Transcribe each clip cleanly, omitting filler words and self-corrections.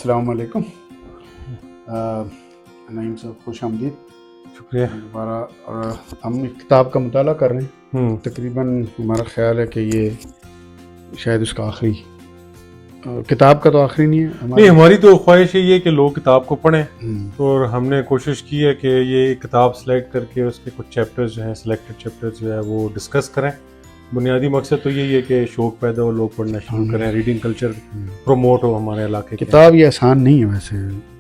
السلام علیکم نعیم صاحب، خوش آمدید. شکریہ. دوبارہ ہم ایک کتاب کا مطالعہ کر رہے ہیں. تقریباً ہمارا خیال ہے کہ یہ شاید اس کا آخری کتاب کا تو آخری نہیں ہے. نہیں، ہماری تو خواہش یہ ہے کہ لوگ کتاب کو پڑھیں، اور ہم نے کوشش کی ہے کہ یہ کتاب سلیکٹ کر کے اس کے کچھ چیپٹرز جو ہیں، سلیکٹڈ چیپٹرز جو ہے وہ ڈسکس کریں. بنیادی مقصد تو یہی ہے کہ شوق پیدا ہو، لوگ پڑھنا شروع کریں، ریڈنگ کلچر پروموٹ ہو ہمارے علاقے کے. کتاب یہ آسان نہیں ہے ویسے.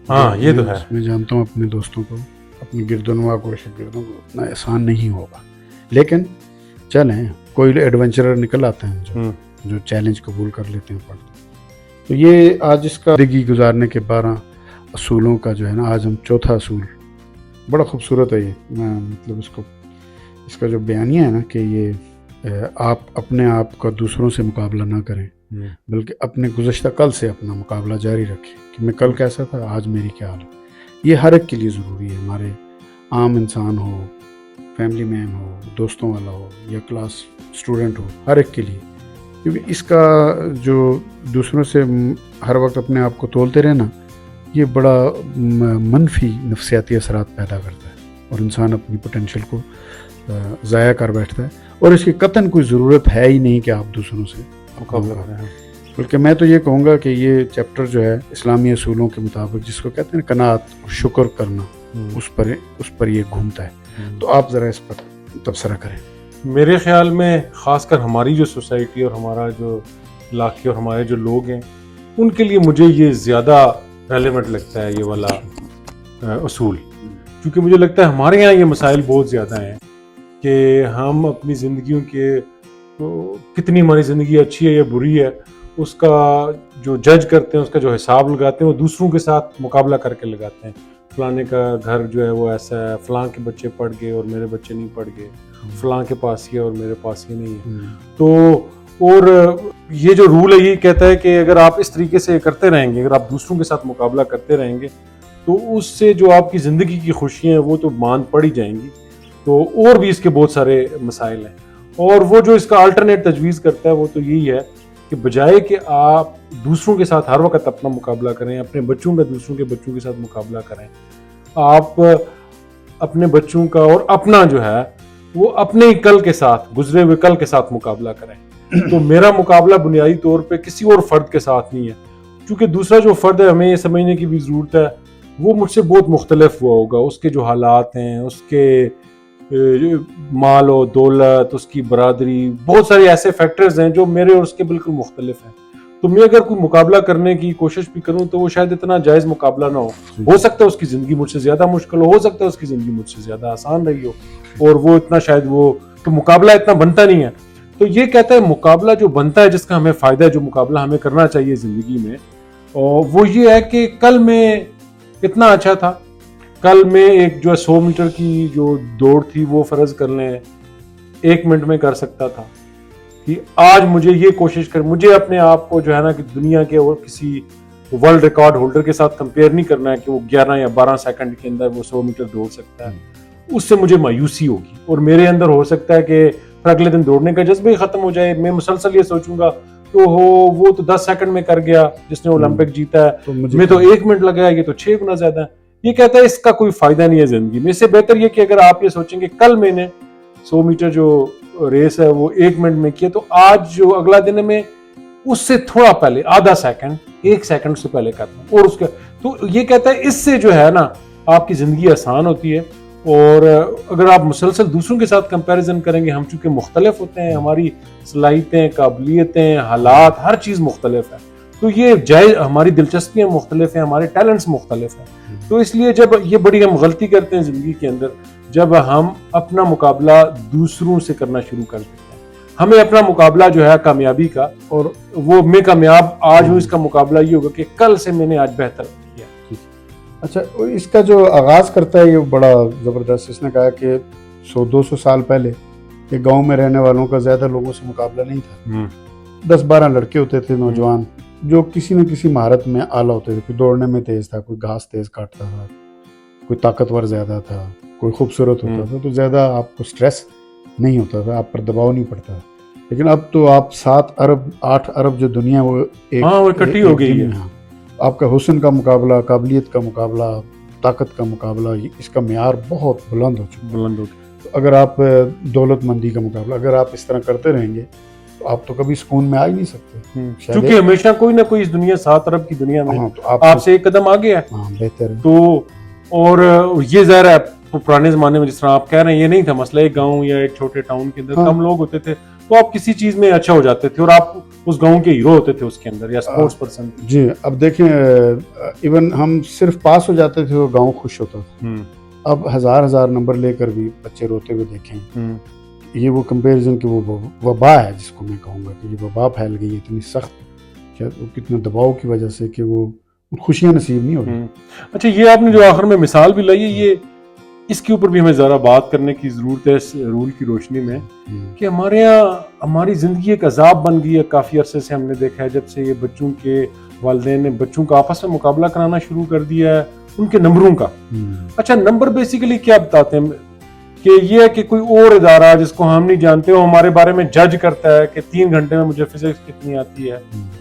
ہاں، یہ تو ہے. میں جانتا ہوں اپنے دوستوں کو، اپنے گردنوا کو، شاگردوں کو، اتنا آسان نہیں ہوگا. لیکن چلیں، کوئی ایڈونچرر نکل آتے ہیں جو چیلنج قبول کر لیتے ہیں پڑھتے. تو یہ آج اس کا زندگی گزارنے کے 12 اصولوں کا جو ہے نا، آج ہم چوتھا اصول، بڑا خوبصورت ہے یہ. مطلب اس کا جو بیانیہ ہے نا کہ یہ آپ اپنے آپ کا دوسروں سے مقابلہ نہ کریں، بلکہ اپنے گزشتہ کل سے اپنا مقابلہ جاری رکھیں کہ میں کل کیسا تھا، آج میری کیا حال ہے. یہ ہر ایک کے لیے ضروری ہے، ہمارے عام انسان ہو، فیملی مین ہو، دوستوں والا ہو، یا کلاس اسٹوڈنٹ ہو، ہر ایک کے لیے. کیونکہ اس کا جو دوسروں سے ہر وقت اپنے آپ کو تولتے رہنا، یہ بڑا منفی نفسیاتی اثرات پیدا کرتا ہے، اور انسان اپنی پوٹینشیل کو ضائع کر بیٹھتا ہے. اور اس کی قطعاً کوئی ضرورت ہے ہی نہیں کہ آپ دوسروں سے مقابلہ کریں. بلکہ میں تو یہ کہوں گا کہ یہ چیپٹر جو ہے اسلامی اصولوں کے مطابق، جس کو کہتے ہیں قناعت اور شکر کرنا، اس پر یہ گھومتا ہے. تو آپ ذرا اس پر تبصرہ کریں. میرے خیال میں خاص کر ہماری جو سوسائٹی اور ہمارا جو علاقے اور ہمارے جو لوگ ہیں، ان کے لیے مجھے یہ زیادہ ریلیونٹ لگتا ہے یہ والا اصول. کیونکہ مجھے لگتا ہے ہمارے یہاں یہ مسائل بہت زیادہ ہیں کہ ہم اپنی زندگیوں کے کتنی ہماری زندگی اچھی ہے یا بری ہے، اس کا جو جج کرتے ہیں، اس کا جو حساب لگاتے ہیں، وہ دوسروں کے ساتھ مقابلہ کر کے لگاتے ہیں. فلانے کا گھر جو ہے وہ ایسا ہے، فلاں کے بچے پڑھ گئے اور میرے بچے نہیں پڑھ گئے، فلاں کے پاس یہ اور میرے پاس یہ نہیں ہے. تو اور یہ جو رول ہے یہ کہتا ہے کہ اگر آپ اس طریقے سے کرتے رہیں گے، اگر آپ دوسروں کے ساتھ مقابلہ کرتے رہیں گے، تو اس سے جو آپ کی زندگی کی خوشیاں ہیں وہ تو ماند پڑ ہی جائیں گی. تو اور بھی اس کے بہت سارے مسائل ہیں. اور وہ جو اس کا الٹرنیٹ تجویز کرتا ہے وہ تو یہی ہے کہ بجائے کہ آپ دوسروں کے ساتھ ہر وقت اپنا مقابلہ کریں، اپنے بچوں کا دوسروں کے بچوں کے ساتھ مقابلہ کریں، آپ اپنے بچوں کا اور اپنا جو ہے وہ اپنے ہی کل کے ساتھ، گزرے ہوئے کل کے ساتھ مقابلہ کریں. تو میرا مقابلہ بنیادی طور پہ کسی اور فرد کے ساتھ نہیں ہے، کیونکہ دوسرا جو فرد ہے ہمیں یہ سمجھنے کی بھی ضرورت ہے وہ مجھ سے بہت مختلف ہوا ہوگا. اس کے جو حالات ہیں، اس کے مال و دولت، اس کی برادری، بہت سارے ایسے فیکٹرز ہیں جو میرے اور اس کے بالکل مختلف ہیں. تو میں اگر کوئی مقابلہ کرنے کی کوشش بھی کروں تو وہ شاید اتنا جائز مقابلہ نہ ہو سکتا ہے اس کی زندگی مجھ سے زیادہ مشکل ہو سکتا ہے اس کی زندگی مجھ سے زیادہ آسان رہی ہو، اور وہ اتنا شاید وہ تو مقابلہ اتنا بنتا نہیں ہے. تو یہ کہتا ہے مقابلہ جو بنتا ہے، جس کا ہمیں فائدہ ہے، جو مقابلہ ہمیں کرنا چاہیے زندگی میں، اور وہ یہ ہے کہ کل میں اتنا اچھا تھا، کل میں ایک جو 100 میٹر کی جو دوڑ تھی وہ فرض کر لیں 1 منٹ میں کر سکتا تھا. کہ آج مجھے یہ کوشش مجھے اپنے آپ کو جو ہے نا کہ دنیا کے اور کسی ورلڈ ریکارڈ ہولڈر کے ساتھ کمپیئر نہیں کرنا ہے کہ وہ 11 یا 12 سیکنڈ کے اندر وہ 100 میٹر دوڑ سکتا ہے. اس سے مجھے مایوسی ہوگی، اور میرے اندر ہو سکتا ہے کہ پھر اگلے دن دوڑنے کا جذبہ ہی ختم ہو جائے. میں مسلسل یہ سوچوں گا کہ وہ تو 10 سیکنڈ میں کر گیا جس نے اولمپک جیتا ہے، میں تو 1 منٹ لگایا، یہ تو 6 گنا زیادہ ہے. یہ کہتا ہے اس کا کوئی فائدہ نہیں ہے زندگی میں. اس سے بہتر یہ کہ اگر آپ یہ سوچیں کہ کل میں نے 100 میٹر جو ریس ہے وہ 1 منٹ میں کیا، تو آج جو اگلا دن ہے میں اس سے تھوڑا پہلے آدھا سیکنڈ 1 سیکنڈ سے پہلے کرتا ہوں. اور اس کا تو یہ کہتا ہے اس سے جو ہے نا آپ کی زندگی آسان ہوتی ہے. اور اگر آپ مسلسل دوسروں کے ساتھ کمپیریزن کریں گے، ہم چونکہ مختلف ہوتے ہیں، ہماری صلاحیتیں، قابلیتیں، حالات، ہر چیز مختلف ہے، تو یہ جائز، ہماری دلچسپیاں مختلف ہیں، ہمارے ٹیلنٹس مختلف ہیں. تو اس لیے جب یہ بڑی ہم غلطی کرتے ہیں زندگی کے اندر، جب ہم اپنا مقابلہ دوسروں سے کرنا شروع کر دیتے ہیں. ہمیں اپنا مقابلہ جو ہے کامیابی کا، اور وہ میں کامیاب آج ہوں، اس کا مقابلہ یہ ہوگا کہ کل سے میں نے آج بہتر کیا. اچھا، اس کا جو آغاز کرتا ہے یہ بڑا زبردست. اس نے کہا کہ 100-200 سال پہلے یہ گاؤں میں رہنے والوں کا زیادہ لوگوں سے مقابلہ نہیں تھا. 10-12 لڑکے ہوتے تھے نوجوان جو کسی نہ کسی مہارت میں اعلیٰ ہوتے تھے. کوئی دوڑنے میں تیز تھا، کوئی گھاس تیز کاٹتا تھا، کوئی طاقتور زیادہ تھا، کوئی خوبصورت ہوتا تھا. تو زیادہ آپ کو سٹریس نہیں ہوتا تھا، آپ پر دباؤ نہیں پڑتا. لیکن اب تو آپ 7 ارب 8 ارب جو دنیا وہ ایک اکٹھی ہو گئی ہے. آپ کا حسن کا مقابلہ، قابلیت کا مقابلہ، طاقت کا مقابلہ، اس کا معیار بہت بلند ہو چکا ہے. بلند ہو. تو اگر آپ دولت مندی کا مقابلہ اگر آپ اس طرح کرتے رہیں گے تو آپ تو کبھی سکون میں آ ہی نہیں سکتے. کیونکہ ہمیشہ کوئی نہ کوئی اس دنیا 7 ارب کی دنیا میں آپ سے ایک قدم آگے ہے. بہتر ہے. تو اور یہ ظاہر ہے پرانے زمانے میں جس طرح آپ کہہ رہے ہیں یہ نہیں تھا مسئلہ. ایک گاؤں یا ایک چھوٹے ٹاؤن کے اندر کم لوگ ہوتے تھے تو آپ کسی چیز میں اچھا ہو جاتے تھے اور آپ اس گاؤں کے ہیرو ہوتے تھے اس کے اندر یا سپورٹس پرسن. جی اب دیکھیں ایون ہم صرف پاس ہو جاتے تھے وہ گاؤں خوش ہوتا تھا. اب ہزار نمبر لے کر بھی بچے روتے ہوئے دیکھیں. یہ وہ کمپیریزن کی وہ وبا ہے جس کو میں کہوں گا کہ یہ وبا پھیل گئی اتنی سخت کتنے دباؤ کی وجہ سے کہ وہ خوشیاں نصیب نہیں ہو رہی. اچھا یہ آپ نے جو آخر میں مثال بھی لائی ہے یہ اس کے اوپر بھی ہمیں ذرا بات کرنے کی ضرورت ہے اس رول کی روشنی میں کہ ہمارے یہاں ہماری زندگی ایک عذاب بن گئی ہے. کافی عرصے سے ہم نے دیکھا ہے جب سے یہ بچوں کے والدین نے بچوں کا آپس میں مقابلہ کرانا شروع کر دیا ہے ان کے نمبروں کا. اچھا نمبر بیسیکلی کیا بتاتے ہیں کہ یہ ہے کہ کوئی اور ادارہ جس کو ہم نہیں جانتے وہ ہمارے بارے میں جج کرتا ہے کہ 3 گھنٹے میں مجھے فزکس کتنی آتی ہے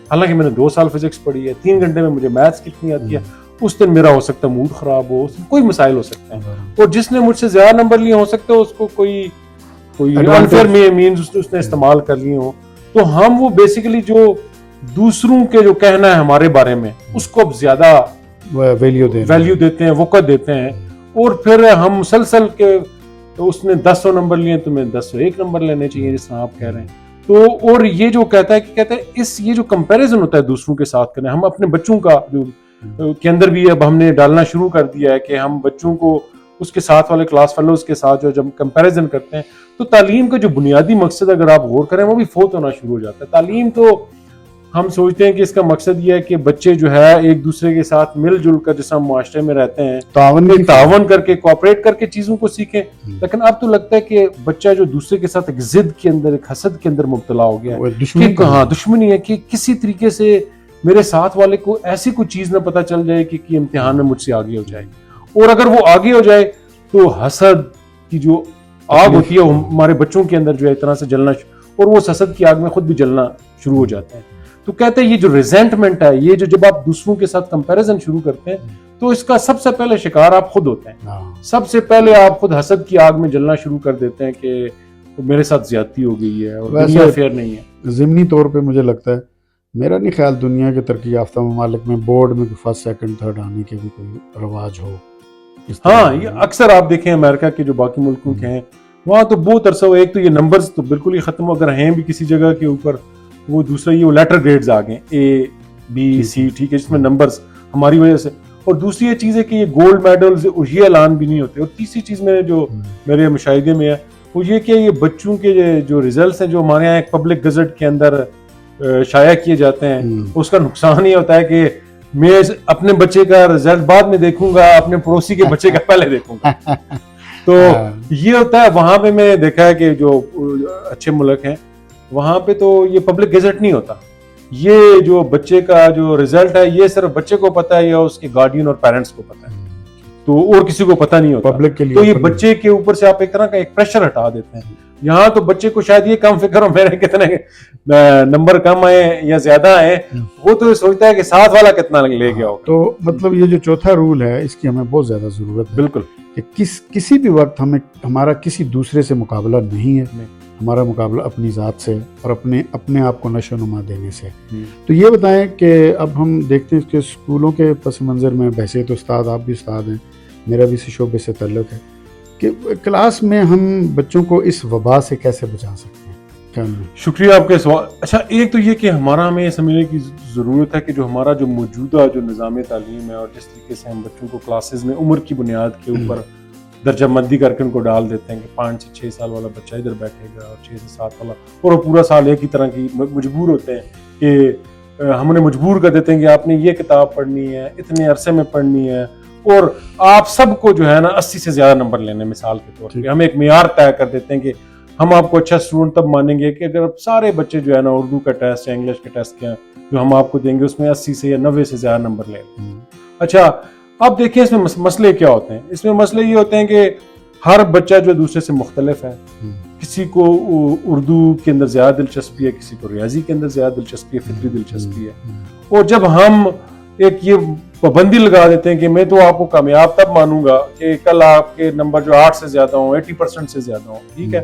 حالانکہ میں نے 2 سال فزکس پڑھی ہے. 3 گھنٹے میں مجھے میتھس کتنی آتی ہے. اس دن میرا ہو سکتا ہے موڈ خراب ہو, کوئی مسائل ہو سکتے ہیں اور جس نے مجھ سے زیادہ نمبر لیے ہو سکتا ہے اس کو کوئی انفیئر مینز اس نے استعمال کر لیے ہوں. تو ہم وہ بیسیکلی جو دوسروں کے جو کہنا ہے ہمارے بارے میں اس کو اب زیادہ ویلیو دیتے ہیں, وقت دیتے ہیں اور پھر ہم مسلسل کے اس نے 10 نمبر لیے تمہیں 101 نمبر لینے چاہیے جس طرح آپ کہہ رہے ہیں. تو اور یہ جو کہتا ہے اس یہ جو کمپیریزن ہوتا ہے دوسروں کے ساتھ کرنا, ہم اپنے بچوں کا جو کے اندر بھی اب ہم نے ڈالنا شروع کر دیا ہے کہ ہم بچوں کو اس کے ساتھ والے کلاس فیلوز کے ساتھ جو جب کمپیریزن کرتے ہیں تو تعلیم کا جو بنیادی مقصد اگر آپ غور کریں وہ بھی فوت ہونا شروع ہو جاتا ہے. تعلیم تو ہم سوچتے ہیں کہ اس کا مقصد یہ ہے کہ بچے جو ہے ایک دوسرے کے ساتھ مل جل کر جیسا ہم معاشرے میں رہتے ہیں تعاون کر کے کوآپریٹ کر کے چیزوں کو سیکھیں. لیکن اب تو لگتا ہے کہ بچہ جو دوسرے کے ساتھ ایک ضد کے اندر ایک حسد کے اندر مبتلا ہو گیا ہے, دشمنی ہے کہ کسی طریقے سے میرے ساتھ والے کو ایسی کوئی چیز نہ پتہ چل جائے کہ امتحان میں مجھ سے آگے ہو جائے. اور اگر وہ آگے ہو جائے تو حسد کی جو آگ ہوتی ہے ہمارے بچوں کے اندر جو ہے طرح سے جلنا اور وہ حسد کی آگ میں خود بھی جلنا شروع ہو جاتے ہیں. تو کہتے ہیں یہ جو ریزنٹمنٹ ہے یہ جو جب آپ دوسروں کے ساتھ کمپیریزن شروع کرتے ہیں تو اس کا سب سے پہلے شکار آپ خود ہوتے ہیں. سب سے پہلے آپ خود حسد کی آگ میں جلنا شروع کر دیتے ہیں کہ میرے ساتھ زیادتی ہو گئی ہے اور دنیا فیئر نہیں ہے. ضمنی طور پہ مجھے لگتا ہے میرا نہیں خیال دنیا کے ترقی یافتہ ممالک میں بورڈ میں 1st 2nd 3rd آنے کے بھی کوئی رواج ہو. ہاں یہ اکثر آپ دیکھیں امریکہ کے جو باقی ملکوں کے ہیں وہاں تو بہت عرصہ ہو, ایک تو یہ نمبرز تو بالکل ہی ختم ہو, اگر ہیں بھی کسی جگہ کے اوپر وہ دوسرا یہ لیٹر گریڈز آ گئے A B C ٹھیک ہے جس میں نمبرز ہماری وجہ سے. اور دوسری یہ چیز ہے کہ یہ گولڈ میڈلز یہ اعلان بھی نہیں ہوتے. اور تیسری چیز میں جو میرے مشاہدے میں ہے وہ یہ کہ یہ بچوں کے جو ریزلٹس ہیں جو ہمارے یہاں ایک پبلک گزٹ کے اندر شائع کیے جاتے ہیں اس کا نقصان یہ ہوتا ہے کہ میں اپنے بچے کا رزلٹ بعد میں دیکھوں گا, اپنے پڑوسی کے بچے کا پہلے دیکھوں گا. تو یہ ہوتا ہے وہاں پہ میں دیکھا ہے کہ جو اچھے ملک ہیں وہاں پہ تو یہ پبلک گزٹ نہیں ہوتا. یہ جو بچے کا جو رزلٹ ہے یہ صرف بچے کو پتا ہے یا اس کے گارڈین اور پیرنٹس کو پتا ہے, تو اور کسی کو پتا نہیں ہوتا پبلک کے لیے. تو یہ بچے کے اوپر سے آپ ایک طرح کا ایک پریشر ہٹا دیتے ہیں. یہاں تو بچے کو شاید یہ کم فکر ہو میرے کتنے نمبر کم آئے یا زیادہ آئے, وہ تو سوچتا ہے کہ ساتھ والا کتنا لے گیا ہوگا. تو مطلب یہ جو چوتھا رول ہے اس کی ہمیں بہت زیادہ ضرورت ہے. بالکل کہ کسی بھی وقت ہمارا کسی دوسرے سے مقابلہ نہیں ہے, ہمارا مقابلہ اپنی ذات سے اور اپنے آپ کو نشو و نما دینے سے. تو یہ بتائیں کہ اب ہم دیکھتے ہیں کہ اسکولوں کے پس منظر میں بحیثیت استاد, آپ بھی استاد ہیں, میرا بھی اسی شعبے سے تعلق ہے, کہ کلاس میں ہم بچوں کو اس وبا سے کیسے بچا سکتے ہیں. شکریہ آپ کے سوال. اچھا ایک تو یہ کہ ہمارا ہمیں یہ سمجھنے کی ضرورت ہے کہ جو ہمارا جو موجودہ جو نظام تعلیم ہے اور جس طریقے سے ہم بچوں کو کلاسز میں عمر کی بنیاد کے اوپر درجہ مندی کر کے ان کو ڈال دیتے ہیں کہ 5 سے 6 سال والا بچہ ادھر بیٹھے گا اور 6 سے 7 والا, اور وہ پورا سال ایک ہی طرح کی مجبور ہوتے ہیں کہ ہم انہیں مجبور کر دیتے ہیں کہ آپ نے یہ کتاب پڑھنی ہے, اتنے عرصے میں پڑھنی ہے, اور آپ سب کو جو ہے نا 80 سے زیادہ نمبر لینے. مثال کے طور پہ ہم ایک معیار طے کر دیتے ہیں کہ ہم آپ کو اچھا اسٹوڈنٹ تب مانیں گے کہ اگر سارے بچے جو ہے نا اردو کا ٹیسٹ یا انگلش کے ٹیسٹ کے جو ہم آپ کو دیں گے اس میں 80 سے یا 90 سے زیادہ نمبر لیں. اچھا اب دیکھیں اس میں مسئلے کیا ہوتے ہیں. اس میں مسئلے یہ ہوتے ہیں کہ ہر بچہ جو دوسرے سے مختلف ہے. کسی کو اردو کے اندر زیادہ دلچسپی ہے, کسی کو ریاضی کے اندر زیادہ دلچسپی ہے, فطری دلچسپی ہے. اور جب ہم ایک یہ پابندی لگا دیتے ہیں کہ میں تو آپ کو کامیاب تب مانوں گا کہ کل آپ کے نمبر جو 8 سے زیادہ ہوں 80% سے زیادہ ہوں, ٹھیک ہے,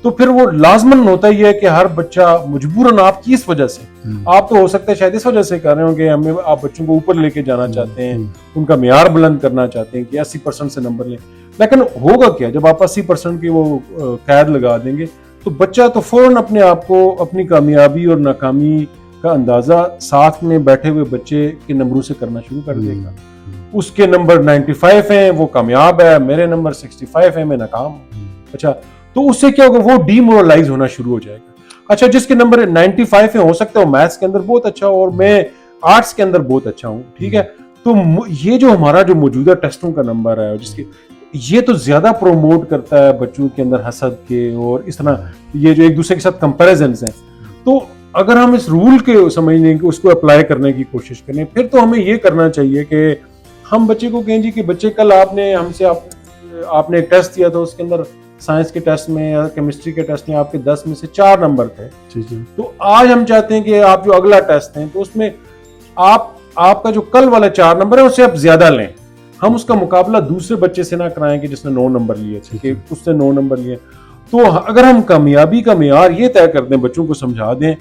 تو پھر وہ لازماً ہوتا ہی ہے کہ ہر بچہ مجبوراً آپ کی اس وجہ سے, آپ تو ہو سکتا ہے شاید اس وجہ سے کر رہے ہوں کہ ہمیں آپ بچوں کو اوپر لے کے جانا چاہتے ہیں, ان کا معیار بلند کرنا چاہتے ہیں کہ 80% سے نمبر لیں, لیکن ہوگا کیا جب آپ 80% کی وہ قید لگا دیں گے تو بچہ تو فوراً اپنے آپ کو اپنی کامیابی اور ناکامی کا اندازہ ساتھ میں بیٹھے ہوئے بچے کے نمبروں سے کرنا شروع کر دے گا. اس کے نمبر 95 ہیں وہ کامیاب ہے, میرے نمبر 65 ہیں میں ناکام ہوں. اچھا, تو اس سے کیا ہوگا, وہ ڈی مورلائز ہونا شروع ہو جائے گا. اچھا, جس کے نمبر 95 ہیں ہو سکتا ہے وہ میتھس کے اندر بہت اچھا ہو اور میں آرٹس کے اندر بہت اچھا ہوں, ٹھیک ہے, تو یہ جو ہمارا جو موجودہ ٹیسٹوں کا نمبر ہے جس کے یہ تو زیادہ پروموٹ کرتا ہے بچوں کے اندر حسد کے اور اس طرح یہ جو ایک دوسرے کے ساتھ کمپیریزنز ہیں. تو اگر ہم اس رول کے سمجھنے کی اس کو اپلائی کرنے کی کوشش کریں پھر تو ہمیں یہ کرنا چاہیے کہ ہم بچے کو کہیں جی کہ بچے کل آپ نے ہم سے آپ نے ایک ٹیسٹ دیا تھا, اس کے اندر سائنس کے ٹیسٹ میں یا کیمسٹری کے ٹیسٹ میں آپ کے 10 میں سے 4 نمبر تھے, تو آج ہم چاہتے ہیں کہ آپ جو اگلا ٹیسٹ ہیں تو اس میں آپ کا جو کل والا 4 نمبر ہے اسے آپ زیادہ لیں. ہم اس کا مقابلہ دوسرے بچے سے نہ کرائیں کہ جس نے 9 نمبر لیے تھے کہ اس نے 9 نمبر لیے. تو اگر ہم کامیابی کا معیار یہ طے کر دیں, بچوں کو سمجھا دیں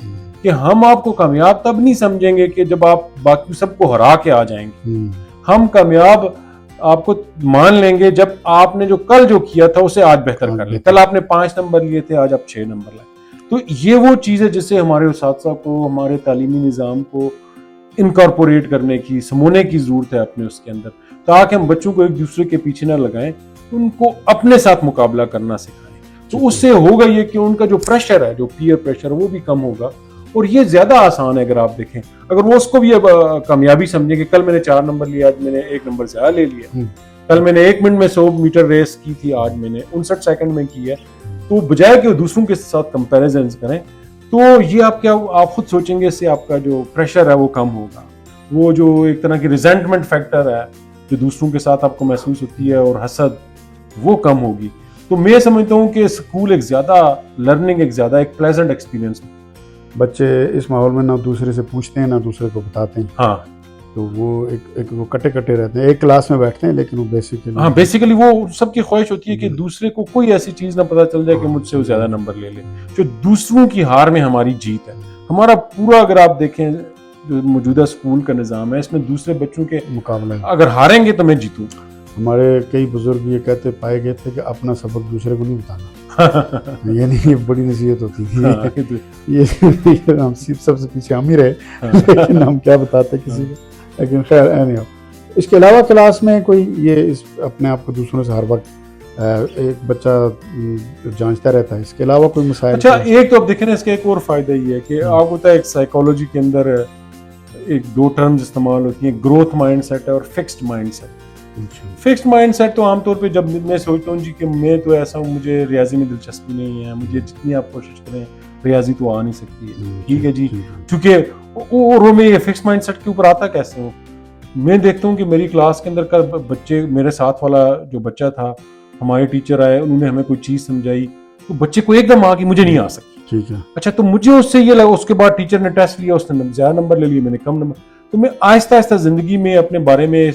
کہ ہم آپ کو کامیاب تب نہیں سمجھیں گے کہ جب آپ باقی سب کو ہرا کے آ جائیں گے, ہم کامیاب آپ کو مان لیں گے جب آپ نے جو کل جو کیا تھا اسے آج بہتر کر لیں. کل آپ نے 5 نمبر لیے تھے, آج آپ 6 نمبر لائیں. تو یہ وہ چیز ہے جس سے ہمارے اساتذہ کو, ہمارے تعلیمی نظام کو انکارپوریٹ کرنے کی, سمونے کی ضرورت ہے اپنے اس کے اندر, تاکہ ہم بچوں کو ایک دوسرے کے پیچھے نہ لگائیں, ان کو اپنے ساتھ مقابلہ کرنا سکھائیں. تو اس سے ہوگا یہ کہ ان کا جو پریشر ہے, جو پیئر پریشر, وہ بھی کم ہوگا اور یہ زیادہ آسان ہے. اگر آپ دیکھیں, اگر وہ اس کو بھی اب کامیابی سمجھیں کہ کل میں نے 4 نمبر لیا, آج میں نے 1 نمبر زیادہ لے لیا, کل میں نے 1 منٹ میں 100 میٹر ریس کی تھی, آج میں نے 59 سیکنڈ میں کی ہے, تو بجائے کہ وہ دوسروں کے ساتھ کمپیریزنز کریں تو یہ آپ خود سوچیں گے, اس سے آپ کا جو پریشر ہے وہ کم ہوگا. وہ جو ایک طرح کی ریزنٹمنٹ فیکٹر ہے جو دوسروں کے ساتھ آپ کو محسوس ہوتی ہے اور حسد, وہ کم ہوگی. تو میں سمجھتا ہوں کہ اسکول ایک زیادہ لرننگ, ایک زیادہ ایک پلیزنٹ ایکسپیرینس. بچے اس ماحول میں نہ دوسرے سے پوچھتے ہیں نہ دوسرے کو بتاتے ہیں, ہاں, تو وہ ایک وہ کٹے رہتے ہیں, ایک کلاس میں بیٹھتے ہیں لیکن وہ بیسیکلی وہ سب کی خواہش ہوتی ہے کہ دوسرے کو کوئی ایسی چیز نہ پتہ چل جائے کہ مجھ سے وہ زیادہ نمبر لے لے. جو دوسروں کی ہار میں ہماری جیت ہے. ہمارا پورا اگر آپ دیکھیں جو موجودہ اسکول کا نظام ہے, اس میں دوسرے بچوں کے مقابلہ, اگر ہاریں گے تو میں جیتوں. ہمارے کئی بزرگ یہ کہتے پائے گئے تھے کہ اپنا سبق دوسرے کو نہیں بتانا. یہ بڑی نصیحت ہوتی تھی, یہ ہم سب سے پیچھے ہم ہی رہے, لیکن ہم کیا بتاتے کسی کو. لیکن خیر نہیں. اس کے علاوہ کلاس میں کوئی یہ اپنے آپ کو دوسروں سے ہر وقت ایک بچہ جانچتا رہتا ہے, اس کے علاوہ کوئی مسائل؟ اچھا, ایک تو اب دیکھیں نا, اس کا ایک اور فائدہ یہ ہے کہ آپ ہوتا ہے ایک سائیکالوجی کے اندر ایک 2 ٹرمز استعمال ہوتی ہیں, گروتھ مائنڈ سیٹ ہے اور fixed mindset. Fixed mindset تو عام طور پہ جب میں سوچتا ہوں جی کہ میں تو ایسا ہوں, مجھے ریاضی میں دلچسپی نہیں ہے, مجھے جتنی آپ کوشش کریں ریاضی تو آ نہیں سکتی ہے, ٹھیک ہے جی, کیونکہ اور میں یہ فکسڈ مائنڈ سیٹ کے اوپر آتا کیسے ہوں. میں دیکھتا ہوں کہ میری کلاس کے اندر کا بچے, میرے ساتھ والا جو بچہ تھا, ہمارے ٹیچر آئے, انہوں نے ہمیں کوئی چیز سمجھائی تو بچے کو ایک دم آ کہ مجھے نہیں آ سکتی, ٹھیک ہے. اچھا, تو مجھے اس سے یہ لگا, اس کے بعد ٹیچر نے ٹیسٹ لیا, اس نے زیادہ نمبر لے لیے, میں نے کم نمبر. تو میں آہستہ آہستہ زندگی میں اپنے بارے میں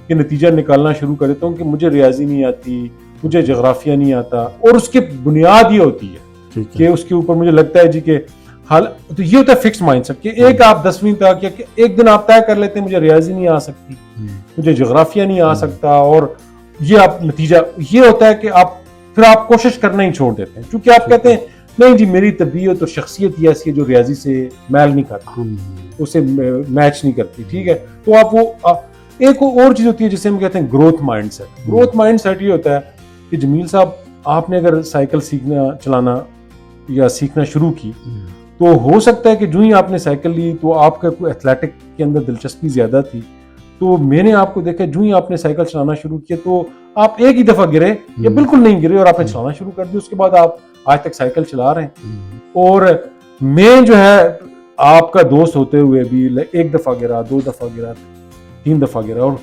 کہ نتیجہ نکالنا شروع کر دیتا ہوں کہ مجھے ریاضی نہیں آتی, مجھے جغرافیہ نہیں آتا, اور اس کی بنیاد یہ ہوتی ہے کہ اس کے اوپر مجھے لگتا ہے جی کہ حال. تو یہ ہوتا ہے فکس مائنڈ سیٹ کہ ایک آپ 10ویں تک یا ایک دن آپ طے کر لیتے ہیں مجھے ریاضی نہیں آ سکتی, مجھے جغرافیہ نہیں آ سکتا, اور یہ آپ نتیجہ یہ ہوتا ہے کہ پھر آپ کوشش کرنا ہی چھوڑ دیتے ہیں, کیونکہ آپ کہتے ہیں نہیں جی میری طبیعت اور شخصیت یہ ایسی ہے جو ریاضی سے میل نہیں کھاتی, اسے میچ نہیں کرتی, ٹھیک ہے. تو آپ وہ ایک اور چیز ہوتی ہے جسے ہم کہتے ہیں growth mindset. Growth mindset یہ ہوتا ہے کہ جمیل صاحب, آپ نے اگر سائیکل چلانا یا سیکھنا شروع کی تو ہو سکتا ہے کہ جو ہی آپ نے سائیکل لی تو آپ کا کوئی ایتھلیٹک کے اندر دلچسپی زیادہ تھی, تو میں نے آپ کو دیکھا جو ہی آپ نے سائیکل چلانا شروع کیا تو آپ ایک ہی دفعہ گرے یا بالکل نہیں گرے اور آپ نے چلانا شروع کر دیا, اس کے بعد آپ آج تک سائیکل چلا رہے ہیں. اور میں جو ہے آپ کا دوست ہوتے ہوئے بھی 1 دفعہ گرا, 2 دفعہ گرا, 3 دفعہ گرا, اور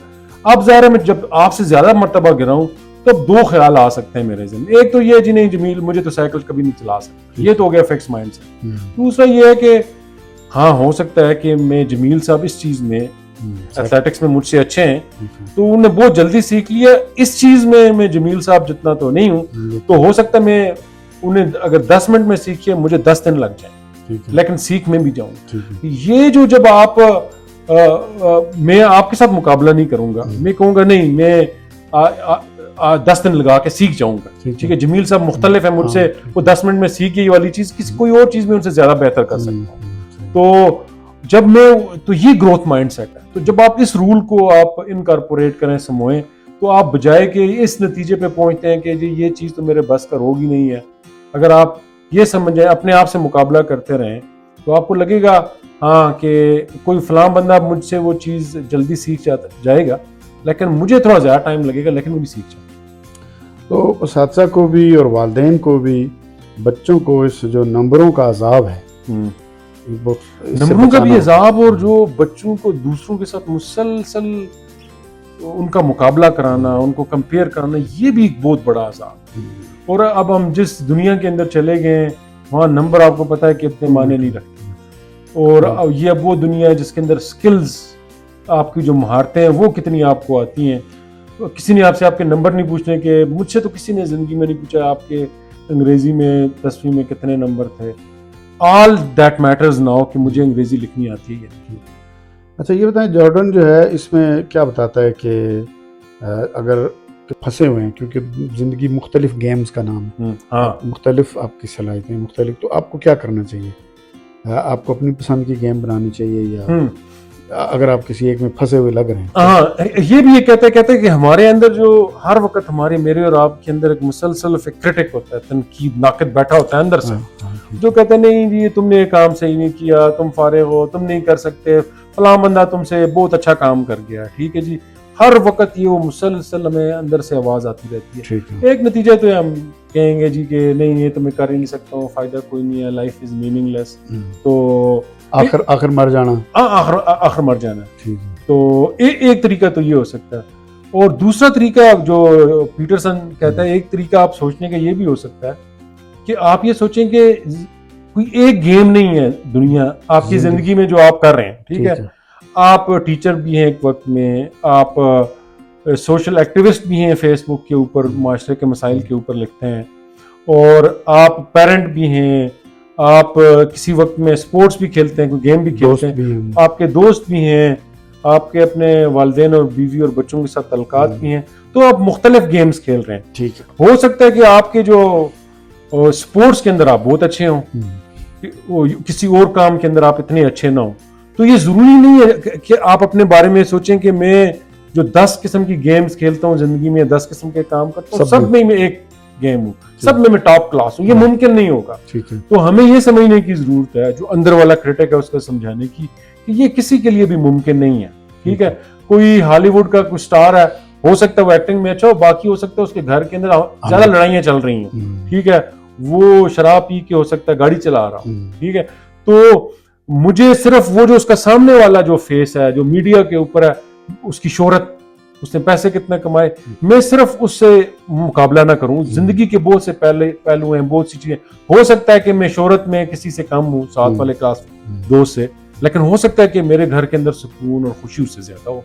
اب ظاہر ہے میں جب آپ سے زیادہ مرتبہ گرا ہوں تب 2 خیال آ سکتے ہیں میرے ذہن میں. ایک تو یہ جی نہیں جمیل مجھے تو سائیکل کبھی نہیں چلا سکتا, یہ تو ہو گیا فکس مائنڈ سے. دوسرا یہ ہے کہ ہاں ہو سکتا ہے کہ میں جمیل صاحب اس چیز میں ایتھلیٹکس میں مجھ سے اچھے ہیں, تو انہیں بہت جلدی سیکھ لیا. اس چیز میں جمیل صاحب جتنا تو نہیں ہوں, تو ہو سکتا ہے میں انہیں اگر 10 منٹ میں سیکھیے مجھے 10 دن لگ جائیں, لیکن سیکھ میں بھی جاؤں. یہ جو جب آپ میں آپ کے ساتھ مقابلہ نہیں کروں گا, میں کہوں گا نہیں میں 10 دن لگا کے سیکھ جاؤں گا, ٹھیک ہے, جمیل صاحب مختلف ہے مجھ سے, وہ 10 منٹ میں سیکھ گئی والی چیز کسی کوئی اور چیز میں ان سے زیادہ بہتر کر سکتا ہوں. تو جب میں تو یہ گروتھ مائنڈ سیٹ ہے. تو جب آپ اس رول کو آپ انکارپوریٹ کریں, سموئیں, تو آپ بجائے کہ اس نتیجے پہ پہنچتے ہیں کہ جی یہ چیز تو میرے بس کا روگ ہی نہیں ہے, اگر آپ یہ سمجھیں اپنے آپ سے مقابلہ کرتے رہیں تو آپ کو لگے گا ہاں کہ کوئی فلاں بندہ مجھ سے وہ چیز جلدی سیکھ جائے گا, لیکن مجھے تھوڑا زیادہ ٹائم لگے گا, لیکن وہ بھی سیکھ جائے. تو اساتذہ کو بھی اور والدین کو بھی بچوں کو اس جو نمبروں کا عذاب ہے, نمبروں کا بھی عذاب, اور جو بچوں کو دوسروں کے ساتھ مسلسل ان کا مقابلہ کرانا, ان کو کمپیئر کرانا, یہ بھی ایک بہت بڑا عذاب. اور اب ہم جس دنیا کے اندر چلے گئے ہیں وہاں نمبر آپ کو پتا ہے کہ اتنے معنی نہیں رکھتے, اور یہ اب وہ دنیا ہے جس کے اندر سکلز, آپ کی جو مہارتیں ہیں وہ کتنی آپ کو آتی ہیں. کسی نے آپ سے آپ کے نمبر نہیں پوچھنے کے, مجھ سے تو کسی نے زندگی میں نہیں پوچھا آپ کے انگریزی میں 10ویں میں کتنے نمبر تھے. آل دیٹ میٹرز ناؤ کہ مجھے انگریزی لکھنی آتی ہے. اچھا یہ بتائیں جارڈن جو ہے اس میں کیا بتاتا ہے کہ اگر پھنسے ہوئے ہیں, کیونکہ زندگی مختلف گیمز کا نام ہے, مختلف آپ کی صلاحیتیں مختلف, تو آپ کو کیا کرنا چاہیے؟ آپ کو اپنی پسند کی گیم بنانی چاہیے, یا اگر آپ کسی ایک میں پھنسے ہوئے لگ رہے ہیں؟ ہاں, یہ بھی یہ کہتے ہیں کہ ہمارے اندر جو ہر وقت میرے اور آپ کے اندر ایک مسلسل ایک کرٹک ہوتا ہے, تنقید ناقد بیٹھا ہوتا ہے اندر سے, جو کہتے ہیں نہیں جی تم نے یہ کام صحیح نہیں کیا, تم فارغ ہو, تم نہیں کر سکتے, فلاں بندہ تم سے بہت اچھا کام کر گیا. ٹھیک ہے جی, ہر وقت یہ وہ مسلسل ہمیں اندر سے آواز آتی رہتی ہے. ایک نتیجہ تو ہم کہیں گے جی کہ نہیں یہ تو میں کر ہی نہیں سکتا ہوں, فائدہ کوئی نہیں ہے, لائف از میننگ لیس, تو آخر مر جانا, آخر مر جانا. تو ایک طریقہ تو یہ ہو سکتا ہے. اور دوسرا طریقہ جو پیٹرسن کہتا ہے, ایک طریقہ آپ سوچنے کا یہ بھی ہو سکتا ہے کہ آپ یہ سوچیں کہ کوئی ایک گیم نہیں ہے دنیا آپ کی زندگی میں جو آپ کر رہے ہیں. ٹھیک ہے, آپ ٹیچر بھی ہیں ایک وقت میں, آپ سوشل ایکٹیوسٹ بھی ہیں, فیس بک کے اوپر معاشرے کے مسائل کے اوپر لکھتے ہیں, اور آپ پیرنٹ بھی ہیں, آپ کسی وقت میں سپورٹس بھی کھیلتے ہیں, کوئی گیم بھی کھیلتے ہیں, آپ کے دوست بھی ہیں, آپ کے اپنے والدین اور بیوی اور بچوں کے ساتھ تعلقات بھی ہیں, تو آپ مختلف گیمز کھیل رہے ہیں. ٹھیک ہے, ہو سکتا ہے کہ آپ کے جو سپورٹس کے اندر آپ بہت اچھے ہوں, کسی اور کام کے اندر آپ اتنے اچھے نہ ہوں. تو یہ ضروری نہیں ہے کہ آپ اپنے بارے میں سوچیں کہ میں جو 10 قسم کی گیمز کھیلتا ہوں زندگی میں, 10 قسم کے کام کرتا ہوں, سب میں ایک گیم ہوں, سب میں ٹاپ کلاس ہوں. یہ ممکن نہیں ہوگا. تو ہمیں یہ سمجھنے کی ضرورت ہے, جو اندر والا کرٹک ہے اس کا سمجھانے کی, کہ یہ کسی کے لیے بھی ممکن نہیں ہے. ٹھیک ہے, کوئی ہالی ووڈ کا کوئی سٹار ہے, ہو سکتا ہے وہ ایکٹنگ میں اچھا ہو, باقی ہو سکتا ہے اس کے گھر کے اندر زیادہ لڑائیاں چل رہی ہیں. ٹھیک ہے, وہ شراب پی کے ہو سکتا ہے گاڑی چلا رہا ہوں. ٹھیک ہے, تو مجھے صرف وہ جو اس کا سامنے والا جو فیس ہے, جو میڈیا کے اوپر ہے, اس کی شہرت, اس نے پیسے کتنے کمائے, میں صرف اس سے مقابلہ نہ کروں. زندگی کے بہت سے پہلو ہیں, بہت سی چیزیں. ہو سکتا ہے کہ میں شہرت میں کسی سے کم ہوں, ساتھ والے کلاس دوست سے, لیکن ہو سکتا ہے کہ میرے گھر کے اندر سکون اور خوشی اس سے زیادہ ہو.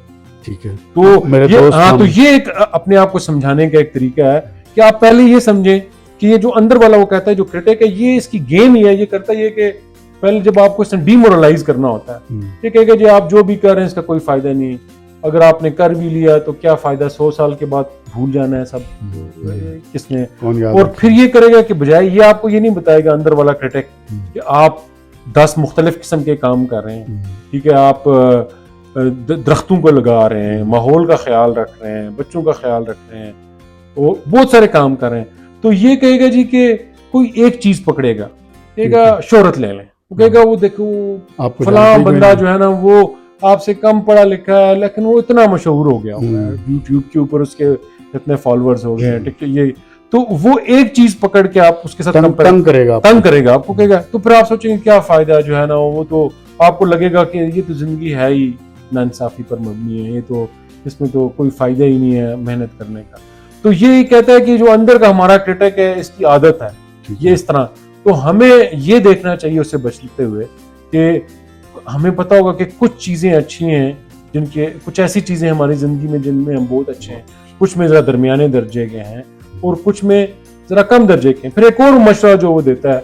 ٹھیک ہے, تو یہ ایک اپنے آپ کو سمجھانے کا ایک طریقہ ہے کہ آپ پہلے یہ سمجھیں کہ یہ جو اندر والا وہ کہتا ہے, جو کرٹک ہے, یہ اس کی گیم ہی ہے. یہ کرتا ہے کہ پہلے جب آپ کو اس نے ڈی مورلائز کرنا ہوتا ہے, یہ کہے گا جی آپ جو بھی کر رہے ہیں اس کا کوئی فائدہ نہیں, اگر آپ نے کر بھی لیا تو کیا فائدہ, 100 سال کے بعد بھول جانا ہے سب کس نے. اور پھر یہ کرے گا کہ بجائے یہ آپ کو یہ نہیں بتائے گا اندر والا کرٹک کہ آپ 10 مختلف قسم کے کام کر رہے ہیں. ٹھیک ہے, آپ درختوں کو لگا رہے ہیں, ماحول کا خیال رکھ رہے ہیں, بچوں کا خیال رکھ رہے ہیں, وہ بہت سارے کام کر رہے ہیں. تو یہ کہے گا جی کہ کوئی ایک چیز پکڑے گا, کہے گا شہرت لے لیں, وہ کہے گا وہ دیکھو فلاں بندہ جو ہے نا وہ آپ سے کم پڑھا لکھا ہے لیکن وہ اتنا مشہور ہو گیا ہوا ہے, یوٹیوب کے اوپر اس کے اتنے فالوورز ہو گئے ہیں. یہ تو وہ ایک چیز پکڑ کے آپ اس کے ساتھ تنگ کرے گا, آپ کو کہے گا. تو پھر آپ سوچیں گے کیا فائدہ جو ہے نا, وہ تو آپ کو لگے گا کہ یہ تو زندگی ہے ہی ناانصافی پر مبنی ہے, یہ تو اس میں تو کوئی فائدہ ہی نہیں ہے محنت کرنے کا. تو یہ کہتا ہے کہ جو اندر کا ہمارا کرٹک ہے اس کی عادت ہے یہ اس طرح. تو ہمیں یہ دیکھنا چاہیے اس سے بچتے ہوئے کہ ہمیں پتا ہوگا کہ کچھ چیزیں اچھی ہیں جن کے کچھ ایسی چیزیں ہماری زندگی میں جن میں ہم بہت اچھے ہیں, کچھ میں ذرا درمیانے درجے کے ہیں اور کچھ میں ذرا کم درجے کے ہیں. پھر ایک اور مشورہ جو وہ دیتا ہے,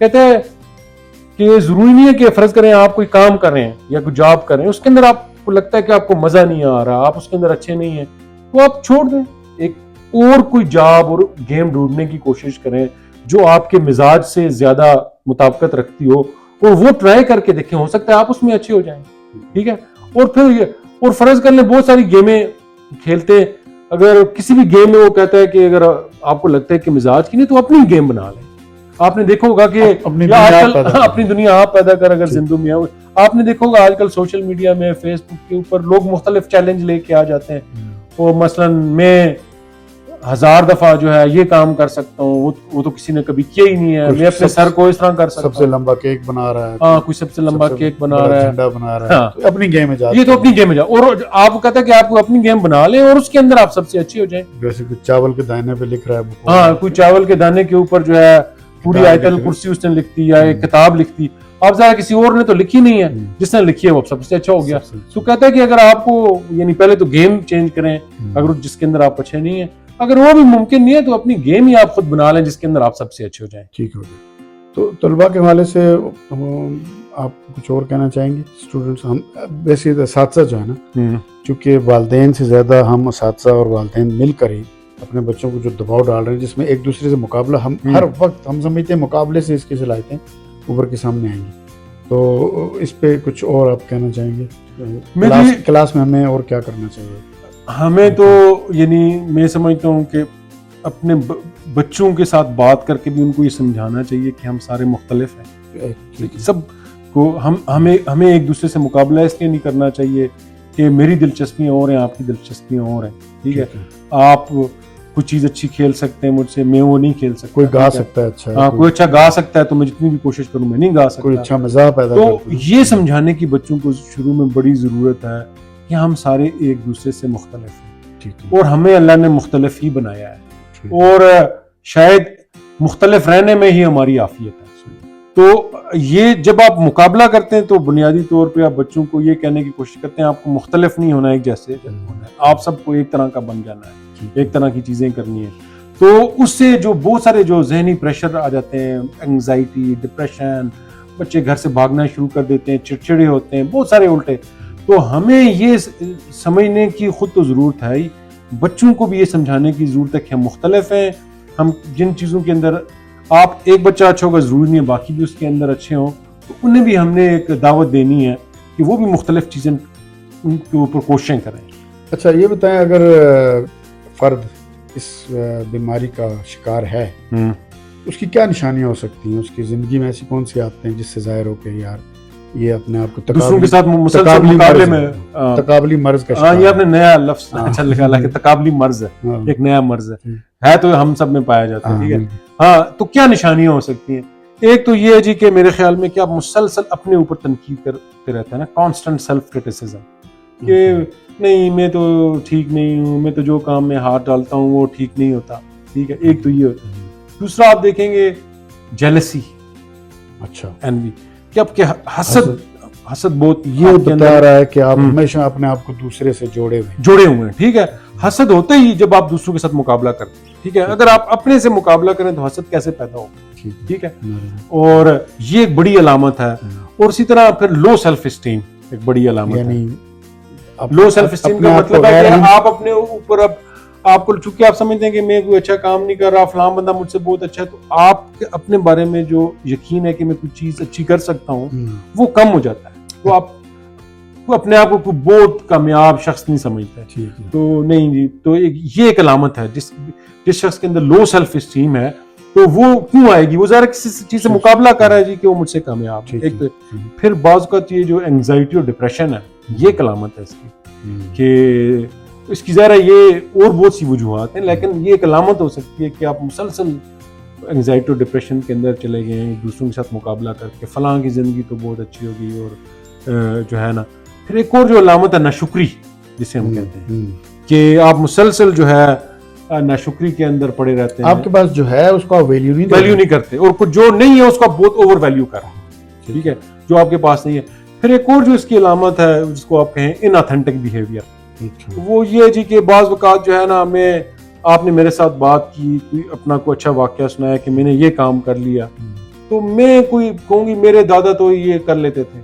کہتا ہے کہ ضروری نہیں ہے کہ فرض کریں آپ کوئی کام کر رہے ہیں یا کوئی جاب کر رہے ہیں, اس کے اندر آپ کو لگتا ہے کہ آپ کو مزہ نہیں آ رہا, آپ اس کے اندر اچھے نہیں ہیں, تو آپ چھوڑ دیں, ایک اور کوئی جاب اور گیم ڈھونڈنے کی کوشش کریں جو آپ کے مزاج سے زیادہ مطابقت رکھتی ہو, اور وہ ٹرائی کر کے دیکھیں, ہو سکتا ہے آپ اس میں اچھے ہو جائیں. ٹھیک ہے, اور پھر اور فرض کر لیں بہت ساری گیمیں کھیلتے ہیں, اگر کسی بھی گیم میں وہ کہتا ہے کہ اگر آپ کو لگتا ہے کہ مزاج کی نہیں تو اپنی گیم بنا لیں. آپ نے دیکھا ہوگا کہ اپنی دنیا آپ پیدا کر, اگر زندوں میں آپ نے دیکھا ہوگا آج کل سوشل میڈیا میں فیس بک کے اوپر لوگ مختلف چیلنج لے کے آ جاتے ہیں, وہ مثلا میں 1000 دفعہ جو ہے یہ کام کر سکتا ہوں, وہ تو کسی نے کبھی کیا ہی نہیں ہے, میں اپنے سر کو اس طرح کر سکتا ہوں, سب سے لمبا کیک بنا رہا ہے, ہاں کوئی سب سے لمبا کیک بنا رہا ہے, جھنڈا بنا رہا ہے, اپنی گیم میں یہ تو اپنی گیم میں جاؤ, اور آپ کو کہتا ہے کہ آپ اپنی گیم بنا لیں اور اس کے اندر آپ سب سے اچھے ہو جائیں. جیسے کچھ چاول کے دانے پہ لکھ رہا ہے, ہاں کوئی چاول کے دانے کے اوپر جو ہے پوری آیت الکرسی اس نے لکھ دی یا ایک کتاب لکھ دی, آپ ذرا کسی اور نے تو لکھی نہیں ہے, جس نے لکھی ہے وہ سب سے اچھا ہو گیا. تو کہتا ہے کہ اگر آپ کو یعنی پہلے تو گیم چینج کریں اگر جس کے اندر آپ اچھے نہیں ہیں, اگر وہ بھی ممکن نہیں ہے تو اپنی گیم ہی آپ خود بنا لیں جس کے اندر آپ سب سے اچھے ہو جائیں. ٹھیک ہو گیا. تو طلباء کے حوالے سے آپ کچھ اور کہنا چاہیں گے؟ اسٹوڈنٹس ہم ویسے اساتذہ جو ہے نا, چونکہ والدین سے زیادہ ہم اساتذہ اور والدین مل کر ہی اپنے بچوں کو جو دباؤ ڈال رہے ہیں جس میں ایک دوسرے سے مقابلہ, ہم ہر وقت ہم سمجھتے ہیں مقابلے سے اس کی صلاحیتیں اوپر کے سامنے آئیں گی, تو اس پہ کچھ اور آپ کہنا چاہیں گے؟ کلاس میں ہمیں اور کیا کرنا چاہیے؟ ہمیں تو یعنی میں سمجھتا ہوں کہ اپنے بچوں کے ساتھ بات کر کے بھی ان کو یہ سمجھانا چاہیے کہ ہم سارے مختلف ہیں, سب کو ہمیں ایک دوسرے سے مقابلہ اس لیے نہیں کرنا چاہیے کہ میری دلچسپیاں اور ہیں, آپ کی دلچسپیاں اور ہیں. ٹھیک ہے, آپ کوئی چیز اچھی کھیل سکتے ہیں مجھ سے, میں وہ نہیں کھیل سکتا. کوئی گا سکتا ہے اچھا, ہاں کوئی اچھا گا سکتا ہے تو میں جتنی بھی کوشش کروں میں نہیں گا سکتا. کوئی اچھا مزاح پیدا تو یہ سمجھانے کی بچوں کو شروع میں بڑی ضرورت ہے کہ ہم سارے ایک دوسرے سے مختلف ہیں, اور ہمیں اللہ نے مختلف ہی بنایا ہے, اور شاید مختلف رہنے میں ہی ہماری عافیت ہے. تو یہ جب آپ مقابلہ کرتے ہیں تو بنیادی طور پہ آپ بچوں کو یہ کہنے کی کوشش کرتے ہیں آپ کو مختلف نہیں ہونا, ایک جیسے ہونا ہے, آپ سب کو ایک طرح کا بن جانا ہے, ایک طرح کی چیزیں کرنی ہے. تو اس سے جو بہت سارے جو ذہنی پریشر آ جاتے ہیں, انگزائٹی, ڈپریشن, بچے گھر سے بھاگنا شروع کر دیتے ہیں, چڑچڑے ہوتے ہیں, بہت سارے الٹے. تو ہمیں یہ سمجھنے کی خود تو ضرورت ہے ہی, بچوں کو بھی یہ سمجھانے کی ضرورت ہے کہ ہم مختلف ہیں. ہم جن چیزوں کے اندر آپ ایک بچہ اچھا ہوگا ضروری نہیں ہے باقی بھی اس کے اندر اچھے ہوں, تو انہیں بھی ہم نے ایک دعوت دینی ہے کہ وہ بھی مختلف چیزیں ان کے اوپر کوششیں کریں. اچھا یہ بتائیں, اگر فرد اس بیماری کا شکار ہے اس کی کیا نشانیاں ہو سکتی ہیں؟ اس کی زندگی میں ایسی کون سی عادتیں ہیں جس سے ظاہر ہو کہ یار یہ اپنے آپ کو دوسروں کے ساتھ مسلسل مقابلے میں تقابلی مرض کا شکار ہے. یہ آپ نے نیا لفظ اچھا لکھا کہ تقابلی مرض ہے, ایک نیا مرض ہے تو ہم سب میں پایا جاتا ہے. ٹھیک ہے, ہاں تو کیا نشانیاں ہو سکتی ہیں؟ ایک تو یہ ہے جی کہ میرے خیال میں کہ آپ مسلسل اپنے اوپر تنقید کرتے رہتے ہیں نا, کانسٹنٹ سیلف کرٹیسزم, کہ نہیں میں تو ٹھیک نہیں ہوں, میں تو جو کام میں ہاتھ ڈالتا ہوں وہ ٹھیک نہیں ہوتا. ٹھیک ہے, ایک تو یہ ہوتا ہے. دوسرا آپ دیکھیں گے جیلسی, اچھا انوی, کہ آپ کے حسد بہت یہ بتا رہا ہے کہ آپ ہمیشہ اپنے آپ کو دوسرے سے جوڑے ہوئے ہیں. ٹھیک ہے, حسد ہوتا ہی جب آپ دوسروں کے ساتھ مقابلہ کرتے ہیں. ٹھیک ہے, اگر آپ اپنے سے مقابلہ کریں تو حسد کیسے پیدا ہوگا؟ ٹھیک ہے, اور یہ ایک بڑی علامت ہے. اور اسی طرح پھر لو سیلف اسٹیم ایک بڑی علامت ہے. لو سیلف اسٹیم کا مطلب ہے کہ آپ اپنے اوپر آپ کو چونکہ آپ سمجھتے ہیں کہ میں کوئی اچھا کام نہیں کر رہا, فلاں بندہ مجھ سے بہت اچھا ہے, تو آپ کے اپنے بارے میں جو یقین ہے کہ میں کوئی چیز اچھی کر سکتا ہوں وہ کم ہو جاتا ہے. تو آپ اپنے آپ کو کوئی بہت کامیاب شخص نہیں سمجھتا. تو نہیں جی, تو یہ ایک علامت ہے جس شخص کے اندر لو سیلف اسٹیم ہے تو وہ کیوں آئے گی؟ وہ ذرا کسی چیز سے مقابلہ کر رہا ہے جی کہ وہ مجھ سے کامیاب ہے. ایک پھر بعض اوقات یہ جو اینگزائٹی اور ڈپریشن ہے یہ ایک علامت ہے اس کی, کہ اس کی ظاہر یہ اور بہت سی وجوہات ہیں, لیکن یہ ایک علامت ہو سکتی ہے کہ آپ مسلسل اینگزائٹی اور ڈپریشن کے اندر چلے گئے ہیں, دوسروں کے ساتھ مقابلہ کر کے فلاں کی زندگی تو بہت اچھی ہو گئی, اور جو ہے نا پھر ایک اور جو علامت ہے ناشکری جسے ہم کہتے ہیں, کہ آپ مسلسل جو ہے ناشکری کے اندر پڑے رہتے ہیں. آپ کے پاس جو ہے اس کا ویلیو نہیں کرتے, اور جو نہیں ہے اس کا بہت اوور ویلیو کر رہا ہے. ٹھیک ہے, جو آپ کے پاس نہیں ہے. پھر ایک اور جو اس کی علامت ہے جس کو آپ کہیں اناتھینٹک بیہیویئر، اچھا وہ یہ ہے جی کہ بعض اوقات جو ہے نا آپ نے میرے ساتھ بات کی، کوئی اپنا کوئی اچھا واقعہ سنایا کہ میں نے یہ کام کر لیا، تو میں کوئی کہوں گی میرے دادا تو یہ کر لیتے تھے،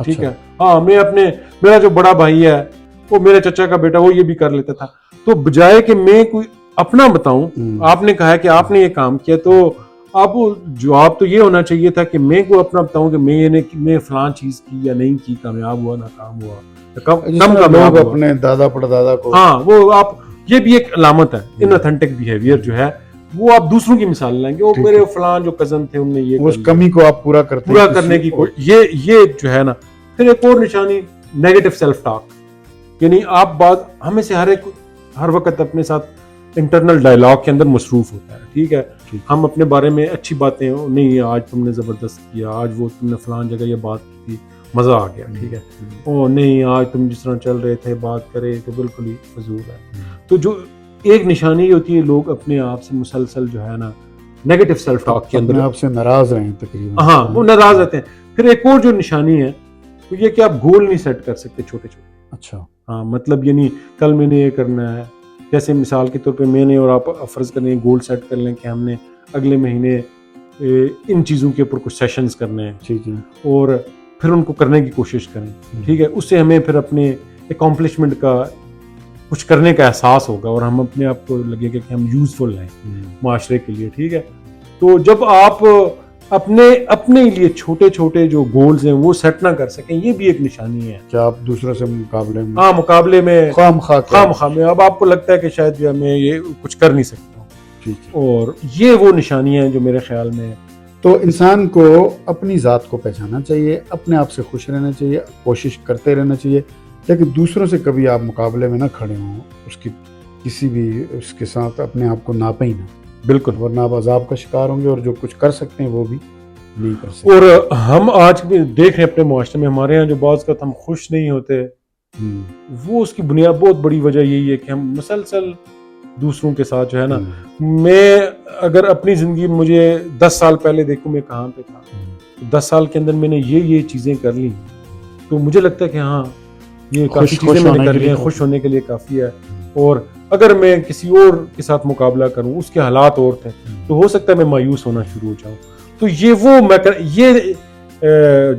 ٹھیک ہے، ہاں میرا جو بڑا بھائی ہے وہ میرے چچا کا بیٹا وہ یہ بھی کر لیتا تھا، تو بجائے کہ میں کوئی اپنا بتاؤں، آپ نے کہا کہ آپ نے یہ کام کیا، تو آپ جواب تو یہ ہونا چاہیے تھا کہ میں کوئی اپنا بتاؤں کہ میں فلان چیز کی یا نہیں کی، کامیاب ہوا ناکام ہوا، کم کامیاب ہوا، اپنے دادا پردادا کو، ہاں وہ آپ، یہ بھی ایک علامت ہے اناتھینٹک بیہیویئر جو ہے، وہ آپ دوسروں کی مثال لیں گے، وہ میرے فلان جو کزن تھے انہوں نے یہ اس کمی کو آپ پورا کرنے کی یہ جو ہے نا۔ پھر ایک اور نشانی نیگیٹو سیلف ٹاک، یعنی آپ بات ہمیں سے ہر وقت اپنے ساتھ انٹرنل ڈائلاگ کے اندر مصروف ہوتا ہے، ٹھیک ہے، ہم اپنے بارے میں اچھی باتیں، نہیں آج تم نے زبردست کیا، آج وہ تم نے فلان جگہ یہ بات کی تھی مزہ آ گیا، ٹھیک ہے، او نہیں آج تم جس طرح چل رہے تھے بات کرے تو بالکل ہی فضول ہے۔ تو جو ایک نشانی ہوتی ہے لوگ اپنے آپ سے مسلسل جو ہے نا نیگیٹو سیلف ٹاک کے اندر آپ سے ناراض رہے ہیں تقریباً، ہاں وہ ناراض رہتے ہیں۔ پھر ایک اور جو نشانی ہے وہ یہ کہ آپ گول نہیں سیٹ کر سکتے چھوٹے چھوٹے، اچھا ہاں مطلب یعنی کل میں نے یہ کرنا ہے، جیسے مثال کے طور پہ میں نے اور آپ فرض کریں گول سیٹ کر لیں کہ ہم نے اگلے مہینے ان چیزوں کے اوپر کچھ سیشنز کرنے ہیں، ٹھیک ہے، اور پھر ان کو کرنے کی کوشش کریں، ٹھیک ہے، اس سے ہمیں پھر اپنے اکمپلشمنٹ کا کچھ کرنے کا احساس ہوگا اور ہم اپنے آپ کو لگے گا کہ ہم یوزفل ہیں معاشرے کے لیے، ٹھیک ہے۔ تو جب آپ اپنے لیے چھوٹے چھوٹے جو گولز ہیں وہ سیٹ نہ کر سکیں، یہ بھی ایک نشانی ہے کہ آپ دوسروں سے مقابلے میں، ہاں مقابلے میں خام میں اب آپ کو لگتا ہے کہ شاید میں یہ کچھ کر نہیں سکتا ہوں، ٹھیک ہے، اور یہ وہ نشانیاں ہیں جو میرے خیال میں، تو انسان کو اپنی ذات کو پہچاننا چاہیے، اپنے آپ سے خوش رہنا چاہیے، کوشش کرتے رہنا چاہیے، لیکن دوسروں سے کبھی آپ مقابلے میں نہ کھڑے ہوں، اس کی کسی بھی اس کے ساتھ اپنے آپ کو ناپیں ہی نہ، بالکل، ورنہ آپ عذاب کا شکار ہوں گے، اور جو کچھ کر سکتے ہیں وہ بھی نہیں کر سکتے۔ اور ہم آج بھی دیکھ رہے ہیں اپنے معاشرے میں، ہمارے ہاں جو بعض کا ہم خوش نہیں ہوتے، وہ اس کی بنیاد بہت بڑی وجہ یہی ہے کہ ہم مسلسل دوسروں کے ساتھ جو ہے نا، میں اگر اپنی زندگی مجھے 10 سال پہلے دیکھوں میں کہاں پہ تھا، 10 سال کے اندر میں نے یہ چیزیں کر لی، تو مجھے لگتا ہے کہ ہاں یہ کافی چیزیں میں نے کر لی ہیں، خوش ہونے کے لیے کافی ہے۔ اور اگر میں کسی اور کے ساتھ مقابلہ کروں، اس کے حالات اور تھے، تو ہو سکتا ہے میں مایوس ہونا شروع ہو جاؤں۔ تو یہ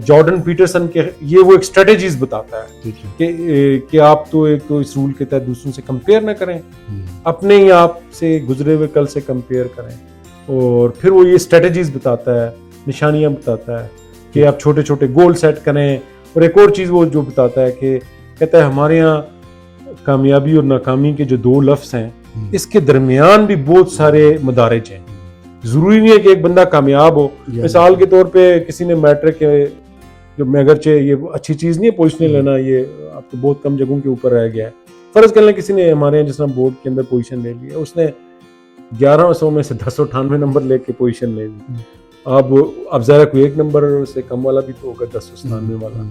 جارڈن پیٹرسن کے یہ وہ ایک اسٹریٹجیز بتاتا ہے کہ آپ تو ایک اس رول کے تحت دوسروں سے کمپیئر نہ کریں، اپنے ہی آپ سے گزرے ہوئے کل سے کمپیئر کریں، اور پھر وہ یہ اسٹریٹجیز بتاتا ہے، نشانیاں بتاتا ہے کہ آپ چھوٹے چھوٹے گول سیٹ کریں۔ اور ایک اور چیز وہ جو بتاتا ہے کہ کہتا ہے ہمارے یہاں کامیابی اور ناکامی کے جو 2 لفظ ہیں، اس کے درمیان بھی بہت سارے مدارج ہیں، ضروری نہیں ہے کہ ایک بندہ کامیاب ہو۔ مثال کے طور پہ کسی نے میٹرک کے، جو میں اگرچہ یہ اچھی چیز نہیں ہے پوزیشن لینا، یہ آپ کو بہت کم جگہوں کے اوپر رہ گیا ہے، فرض کر لیں کسی نے ہمارے یہاں جس طرح بورڈ کے اندر پوزیشن لے لی ہے، اس نے 1100 میں سے 1098 نمبر لے کے پوزیشن لے لی، اب ظاہر کوئی ایک نمبر سے کم والا بھی تو ہوگا 1097 والا،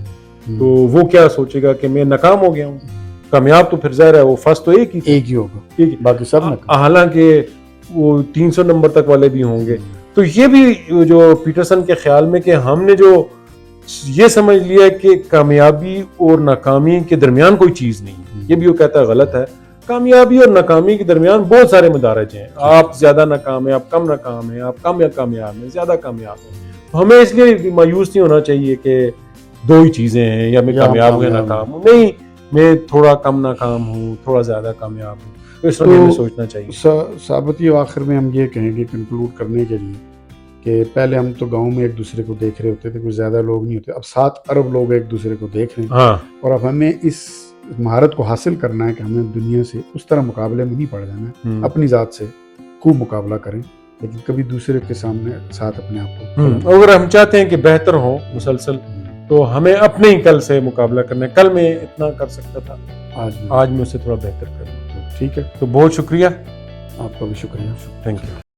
تو وہ کیا سوچے گا کہ میں ناکام ہو گیا ہوں، کامیاب تو پھر ظاہر ہے وہ فرسٹ تو ایک ہی ہوگا، باقی سب ناکام، حالانکہ وہ 300 نمبر تک والے بھی ہوں گے۔ تو یہ بھی جو پیٹرسن کے خیال میں کہ ہم نے جو یہ سمجھ لیا کہ کامیابی اور ناکامی کے درمیان کوئی چیز نہیں، یہ بھی وہ کہتا ہے غلط ہے، کامیابی اور ناکامی کے درمیان بہت سارے مدارج ہیں، آپ زیادہ ناکام ہیں، آپ کم ناکام ہیں، آپ کم یا کامیاب ہیں، زیادہ کامیاب ہیں۔ ہمیں اس لیے مایوس نہیں ہونا چاہیے کہ 2 ہی چیزیں ہیں، یا میں کامیاب ہوں یا ناکام ہوں، نہیں، میں تھوڑا کم ناکام ہوں، تھوڑا زیادہ کامیاب ہوں، تو اس طرح ہمیں سوچنا چاہیے۔ ثابتی آخر میں ہم یہ کہیں گے کنکلوڈ کرنے کے لیے کہ پہلے ہم تو گاؤں میں ایک دوسرے کو دیکھ رہے ہوتے تھے، کوئی زیادہ لوگ نہیں ہوتے، اب 7 ارب لوگ ایک دوسرے کو دیکھ رہے ہیں، اور اب ہمیں اس مہارت کو حاصل کرنا ہے کہ ہمیں دنیا سے اس طرح مقابلے میں نہیں پڑ جانا ہے، اپنی ذات سے خوب مقابلہ کریں، لیکن کبھی دوسرے کے سامنے ساتھ اپنے آپ کو، اگر ہم چاہتے ہیں کہ بہتر ہو مسلسل، تو ہمیں اپنے ہی کل سے مقابلہ کرنا ہے، کل میں اتنا کر سکتا تھا، آج میں اسے تھوڑا بہتر کروں، ٹھیک ہے۔ تو بہت شکریہ، آپ کا بھی شکریہ، تھینک یو۔